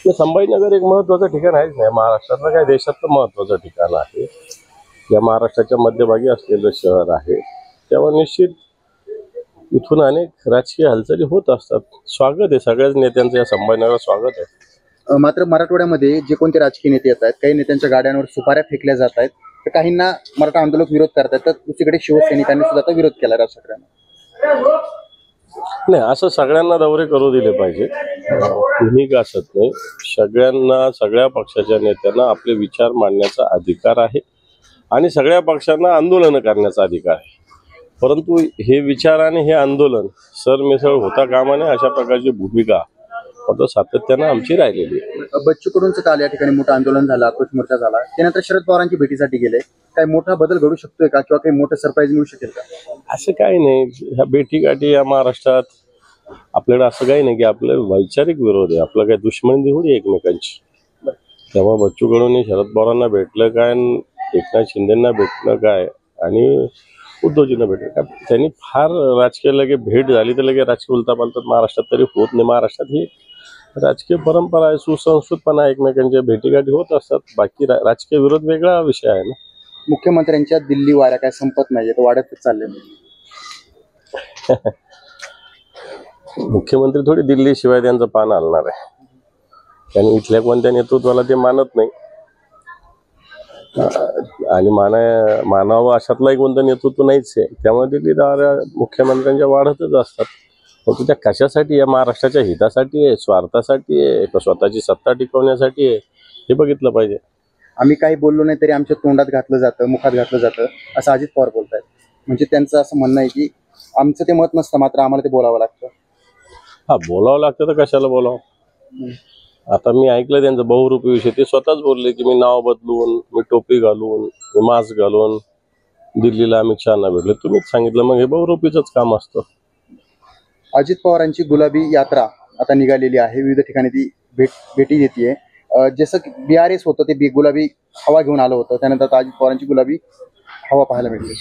संभाजीनगर एक महत्त्वाचं ठिकाण आहेच नाही, महाराष्ट्रातलं काय देशातलं महत्त्वाचं ठिकाण आहे. या महाराष्ट्राच्या मध्यभागी असलेलं शहर आहे, तेव्हा निश्चित इथून अनेक राजकीय हालचाली होत असतात. स्वागत आहे सगळ्याच नेत्यांचं या संभाजीनगरात स्वागत आहे. मात्र मराठवाड्यामध्ये जे कोणते राजकीय नेते येत आहेत, काही नेत्यांच्या गाड्यांवर सुपाऱ्या फेकल्या जात आहेत, तर काहींना मराठा आंदोलक विरोध करतात, तर दुसरीकडे शिवसैनिकांनी सुद्धा विरोध केला राज ठाकरेंना. नाही, असं सगळ्यांना दौरे करू दिले पाहिजे, कुणी का असत नाही. सगळ्यांना, सगळ्या पक्षाच्या नेत्यांना आपले विचार मांडण्याचा अधिकार आहे आणि सगळ्या पक्षांना आंदोलन करण्याचा अधिकार आहे. परंतु हे विचार आणि हे आंदोलन सरमिसळ होता कामा नये, अशा प्रकारची भूमिका आता सातत्यानं आमची राहिलेली आहे. बच्चू कडूंचं काल या ठिकाणी मोठं आंदोलन झालं, आक्रोश मोर्चा झाला, त्यानंतर शरद पवारांची भेटीसाठी गेले. काय मोठा बदल घडू शकतोय का, किंवा काही मोठं सरप्राईज मिळू शकेल का? असं काही नाही. ह्या भेटीगाठी या महाराष्ट्रात आपल्याला असं काही नाही की आपलं वैचारिक विरोध आहे, आपलं काही दुश्मनी थोडी एकमेकांची. तेव्हा बच्चू कडूंनी शरद पवारांना भेटलं काय, एकनाथ शिंदेंना भेटलं काय आणि उद्धवजींना भेटलं काय, त्यांनी फार राजकीय लगे भेट झाली तर लगे राजकीय उलटापालटात महाराष्ट्रात तरी होत नाही. महाराष्ट्रात ही राजकीय परंपरा आहे, सुसंस्कृतपणा, एकमेकांच्या भेटीगाठी होत असतात. बाकी राजकीय विरोध वेगळा विषय आहे ना. मुख्यमंत्र्यांच्या दिल्ली वाऱ्या काय संपत नाहीये, तर वाढतच चालले. मुख्यमंत्री थोडी दिल्ली शिवाय त्यांचं पान हलणार आहे, त्यांनी इथल्या कोणत्या नेतृत्वाला ते मानत नाही आणि मानावं अशातलं एक कोणतं नेतृत्व नाहीच आहे. त्यामुळे दिल्ली दाऱ्या मुख्यमंत्र्यांच्या वाढतच असतात. मग त्या कशासाठी, या महाराष्ट्राच्या हितासाठी आहे, स्वार्थासाठी आहे का स्वतःची सत्ता टिकवण्यासाठी आहे, हे बघितलं पाहिजे. आम्ही काही बोललो नाही तरी आमच्या तोंडात घातलं जातं, मुखात घातलं जातं, असं अजित पवार बोलतायत. म्हणजे त्यांचं असं म्हणणं आहे की आमचं ते मत नसतं, मात्र आम्हाला ते बोलावं लागतं. हा, बोलावं लागतं तर कशाला बोलावं. आता मी ऐकलं त्यांचं बहुरूपी विषय, ते स्वतःच बोलले की मी नाव बदलून, मी टोपी घालून, मी मास्क घालून दिल्लीला अमित शहाना भेटले. तुम्हीच सांगितलं, मग हे बहुरूपीचंच काम असतं. अजित पवारांची गुलाबी यात्रा आता निघालेली आहे, विविध ठिकाणी ती भेटी देते. जसं BRS होतं ते गुलाबी हवा घेऊन आलं होतं, त्यानंतर अजित पवारांची गुलाबी हवा पाहायला मिळते.